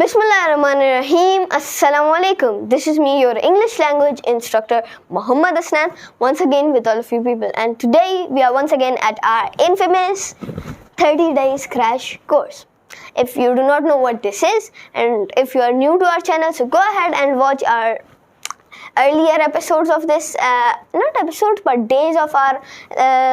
Bismillahirrahmanirrahim. Assalamualaikum. This is me, your English language instructor, Muhammad Asnan, once again with all of you people. And today we are once again at our infamous 30 days crash course. If you do not know what this is, and if you are new to our channel, so go ahead and watch our earlier episodes of this, not episodes but days of our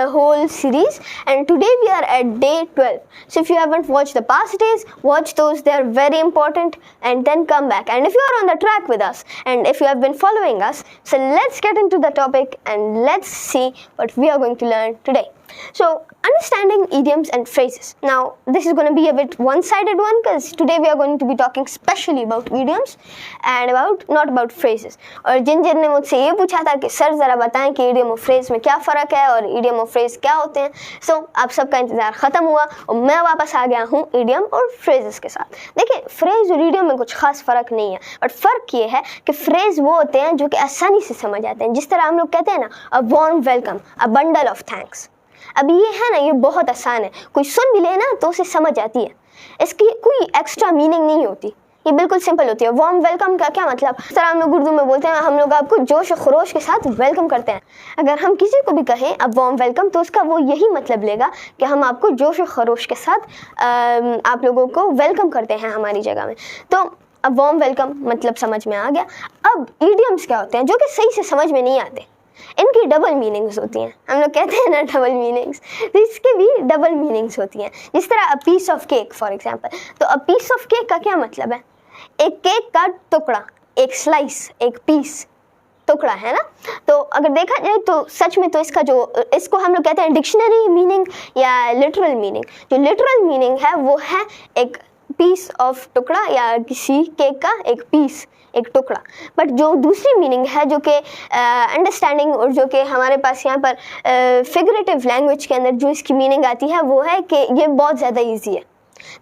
whole series, and today we are at day 12. So if you haven't watched the past days, watch those, they are very important, and then come back. And if you are on the track with us and if you have been following us, so let's get into the topic and let's see what we are going to learn today. So, understanding idioms and phrases. Now, this is going to be a bit one-sided one because today we are going to be talking specially about idioms and not about phrases. और जिन ने मुझसे ये पूछा था कि sir ज़रा बताएं कि idiom और phrase में क्या फ़र्क है और idiom और phrase क्या होते हैं, so आप सबका इंतज़ार ख़त्म हुआ और मैं वापस आ गया हूँ idiom और phrases के साथ. देखिए, phrase और idiom में कुछ खास फ़र्क नहीं है, बट फ़र्क ये है कि phrase वो होते हैं जो कि आसानी से समझ आते हैं. जिस तरह हम लोग कहते हैं ना, a warm welcome, a bundle of thanks. अब ये है ना, ये बहुत आसान है, कोई सुन भी ले ना तो उसे समझ आती है, इसकी कोई एक्स्ट्रा मीनिंग नहीं होती, ये बिल्कुल सिंपल होती है. वार्म वेलकम का क्या मतलब? इस तरह हम लोग उर्दू में बोलते हैं, हम लोग आपको जोश और खरोश के साथ वेलकम करते हैं. अगर हम किसी को भी कहें अब वार्म वेलकम, तो उसका वो यही मतलब लेगा कि हम आपको जोश और खरोश के साथ आप लोगों को वेलकम करते हैं हमारी जगह में. तो अब वार्म वेलकम मतलब समझ में आ गया. अब ईडियम्स क्या होते हैं जो कि सही से समझ में नहीं आते, इनकी डबल मीनिंग्स होती हैं. हम लोग कहते हैं ना डबल मीनिंग्स, तो इसके भी डबल मीनिंग्स होती हैं. जिस तरह a piece of cake for example, तो अ पीस ऑफ केक का क्या मतलब है? एक केक का टुकड़ा, एक स्लाइस, एक पीस, टुकड़ा है ना. तो अगर देखा जाए तो सच में तो इसको हम लोग कहते हैं डिक्शनरी मीनिंग या लिटरल मीनिंग. जो लिटरल मीनिंग है वो है एक पीस ऑफ टुकड़ा या किसी केक का एक पीस, एक टुकड़ा. बट जो दूसरी मीनिंग है जो कि अंडरस्टैंडिंग और जो कि हमारे पास यहाँ पर फिगरेटिव लैंग्वेज के अंदर जो इसकी मीनिंग आती है वो है कि ये बहुत ज़्यादा ईजी है.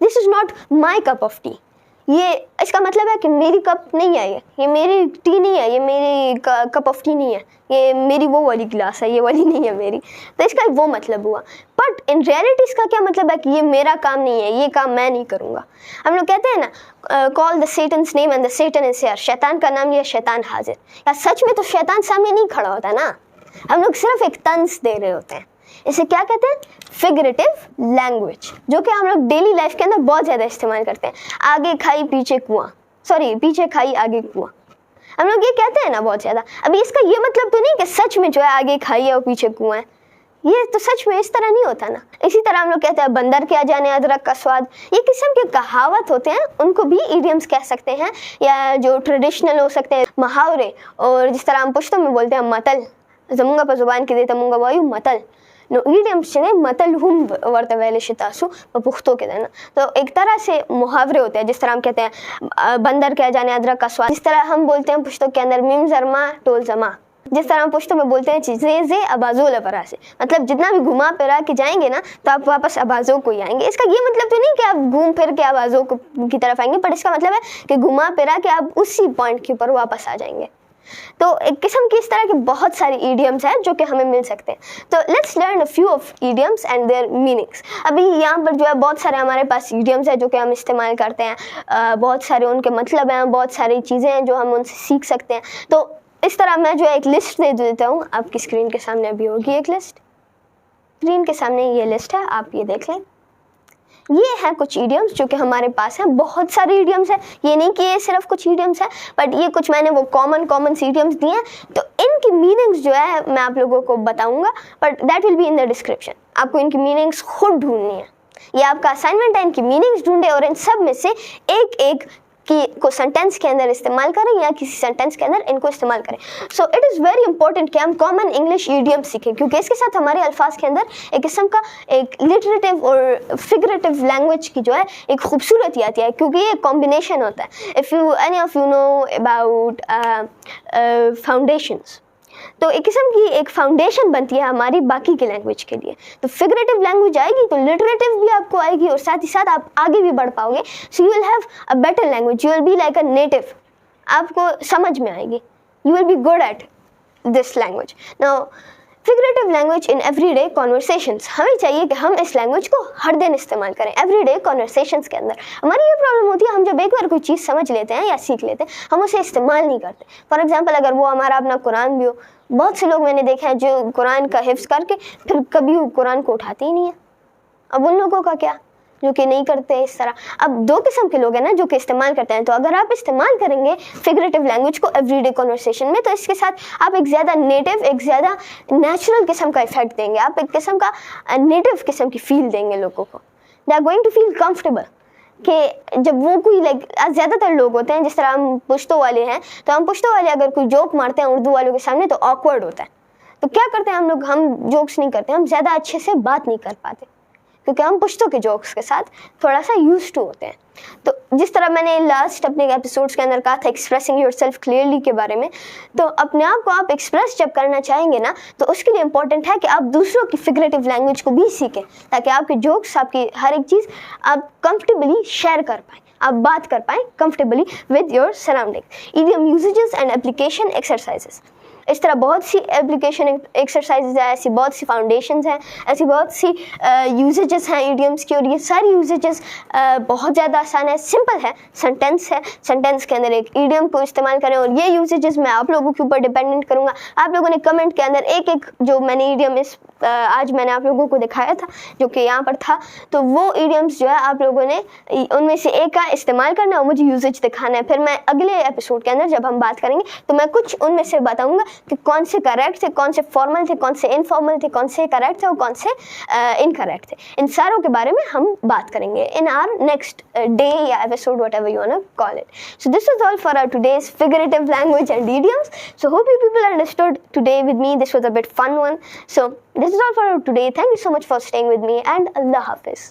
This is not my cup of T. ये इसका मतलब है कि मेरी कप नहीं है, ये मेरी टी नहीं है, ये मेरी कप ऑफ टी नहीं है, ये मेरी वो वाली गिलास है, ये वाली नहीं है मेरी. तो इसका वो मतलब हुआ. बट इन रियलिटी इसका क्या मतलब है कि ये मेरा काम नहीं है, ये काम मैं नहीं करूँगा. हम लोग कहते हैं ना, call the Satan's name and the Satan is here. शैतान का नाम लिया, शैतान हाजिर. या सच में तो शैतान सामने नहीं खड़ा होता ना, हम लोग सिर्फ एक तंज दे रहे होते हैं. इसे क्या कहते हैं? फिगरेटिव लैंग्वेज, जो कि हम लोग डेली लाइफ के अंदर बहुत ज़्यादा इस्तेमाल करते हैं. आगे खाई पीछे कुआं, पीछे खाई आगे कुआं, हम लोग ये कहते हैं ना बहुत ज़्यादा. अभी इसका ये मतलब तो नहीं कि सच में जो है आगे खाई है और पीछे कुआं है, ये तो सच में इस तरह नहीं होता ना. इसी तरह हम लोग कहते हैं बंदर के आ जाने अदरक का स्वाद. ये किस्म के कहावत होते हैं, उनको भी इडियम्स कह सकते हैं, या जो ट्रेडिशनल हो सकते हैं मुहावरे. और जिस तरह हम पुश्तो में बोलते हैं मतल, जमुंगा पर जुबान के देता मुंगा वायु मतल. नो इडियम्स चले मतल हम वर्त वैले शितासु पुख्तो के देना. तो एक तरह से मुहावरे होते हैं. जिस तरह हम कहते हैं बंदर के आ जाने अदरक का स्वाद, जिस तरह हम बोलते हैं पुश्तो के अंदर मिम जरमा टोल जमा. जिस तरह हम पुश्तो में बोलते हैं चीज़े अबाजोल परा से, मतलब जितना भी घुमा फिरा के जाएंगे ना तो आप वापस अबाजों को ही आएंगे. इसका ये मतलब तो नहीं कि आप घूम फिर के अबाजों की तरफ आएंगे, पर इसका मतलब है कि घुमा फिरा के आप उसी पॉइंट के ऊपर वापस आ जाएंगे. तो एक किस्म की इस तरह के बहुत सारे इडियम्स हैं जो कि हमें मिल सकते हैं. तो let's learn a few of idioms and there meanings. अभी यहाँ पर जो है बहुत सारे हमारे पास इडियम्स हैं जो कि हम इस्तेमाल करते हैं, बहुत सारे उनके मतलब हैं, बहुत सारी चीज़ें हैं जो हम उनसे सीख सकते हैं. तो इस तरह मैं जो है एक लिस्ट दे देता हूँ, आपकी स्क्रीन के सामने अभी होगी एक लिस्ट. स्क्रीन के सामने ये लिस्ट है, आप ये देख लें. ये हैं कुछ इडियम्स जो कि हमारे पास हैं. बहुत सारे इडियम्स हैं, ये नहीं कि ये सिर्फ कुछ इडियम्स हैं, बट ये कुछ मैंने वो कॉमन इडियम्स दिए हैं. तो इनकी मीनिंग्स जो है मैं आप लोगों को बताऊंगा, but that will be in the description. आपको इनकी मीनिंग्स खुद ढूंढनी है, ये आपका असाइनमेंट है. इनकी मीनिंग्स ढूंढे और इन सब में से एक को सेंटेंस के अंदर इस्तेमाल करें या किसी सेंटेंस के अंदर इनको इस्तेमाल करें. So it is very important कि हम कॉमन इंग्लिश इडियम सीखें, क्योंकि इसके साथ हमारे अल्फाज के अंदर एक किस्म का एक लिटरेटिव और फिगरेटिव लैंग्वेज की जो है एक खूबसूरती आती है, क्योंकि ये कॉम्बिनेशन होता है. If you any of you know about foundations, तो एक किस्म की एक फाउंडेशन बनती है हमारी बाकी के लैंग्वेज के लिए. तो फिगरेटिव लैंग्वेज आएगी तो लिटरेटिव भी आपको आएगी और साथ ही साथ आप आगे भी बढ़ पाओगे. So you will have a better language, you will be like a native. आपको समझ में आएगी, you will be good at this language. Now figurative language in everyday conversations, हमें चाहिए कि हम इस लैंग्वेज को हर दिन इस्तेमाल करें एवरीडे कॉन्वर्सेशंस के अंदर। हमारी ये प्रॉब्लम होती है, हम जब एक बार कोई चीज़ समझ लेते हैं या सीख लेते हैं, हम उसे इस्तेमाल नहीं करते। फॉर एग्जांपल, अगर वो हमारा अपना कुरान भी हो, बहुत से लोग मैंने देखा है जो कुरान का हिफ्ज़ करके फिर कभी कुरान को उठाते ही नहीं है। अब उन लोगों का क्या जो कि नहीं करते इस तरह। अब दो किस्म के लोग हैं ना जो कि इस्तेमाल करते हैं। तो अगर आप इस्तेमाल करेंगे फिगरेटिव लैंग्वेज को एवरीडे कन्वर्सेशन में, तो इसके साथ आप एक ज़्यादा नेटिव, एक ज़्यादा नेचुरल किस्म का इफेक्ट देंगे, आप एक किस्म का नेटिव किस्म की फील देंगे लोगों को। They are going to feel comfortable कि जब वो कोई ज़्यादातर लोग होते हैं, जिस तरह हम पुश्तो वाले हैं, तो हम पुश्तो वाले अगर कोई जोक मारते हैं उर्दू वालों के सामने तो ऑकवर्ड होता है। तो क्या करते हैं हम लोग, हम जोक्स नहीं करते, हम ज़्यादा अच्छे से बात नहीं कर पाते क्योंकि हम पुश्तो के जोक्स के साथ थोड़ा सा यूज्ड टू होते हैं। तो जिस तरह मैंने लास्ट अपने एपिसोड्स के अंदर कहा था एक्सप्रेसिंग योरसेल्फ क्लियरली के बारे में, तो अपने आप को आप एक्सप्रेस जब करना चाहेंगे ना, तो उसके लिए इंपॉर्टेंट है कि आप दूसरों की फिगरेटिव लैंग्वेज को भी सीखें, ताकि आपके जोक्स, आपकी हर एक चीज़ आप कंफर्टेबली शेयर कर पाएँ, आप बात कर पाएँ comfortably with your surrounding. Idiom usages and application exercises, इस तरह बहुत सी एप्लीकेशन एक्सरसाइजेज हैं, ऐसी बहुत सी फाउंडेशंस हैं, ऐसी बहुत सी यूजेजेस हैं इडियम्स की, और ये सारी यूजेजेस बहुत ज़्यादा आसान है, सिंपल है। सेंटेंस के अंदर एक इडियम को इस्तेमाल करें, और ये यूजेजेस मैं आप लोगों के ऊपर डिपेंडेंट करूँगा। आप लोगों ने कमेंट के अंदर एक एक जो मैंने इडियम आज मैंने आप लोगों को दिखाया था जो कि यहाँ पर था, तो वो इडियम्स जो है आप लोगों ने उनमें से एक का इस्तेमाल करना और मुझे यूजेज दिखाना है। फिर मैं अगले एपिसोड के अंदर जब हम बात करेंगे तो मैं कुछ उनमें से बताऊँगा कि कौन से करेक्ट थे, कौन से फॉर्मल थे, कौन से इनफॉर्मल थे, कौन से करेक्ट थे और कौन से इनकरेक्ट थे। इन सारों के बारे में हम बात करेंगे इन आवर नेक्स्ट डे या episode, whatever you want to call it. So this is all for our today's figurative language and idioms. So hope you people understood today with me. This was a bit fun one. So this is all for today. Thank you so much for staying with me, and Allah Hafiz.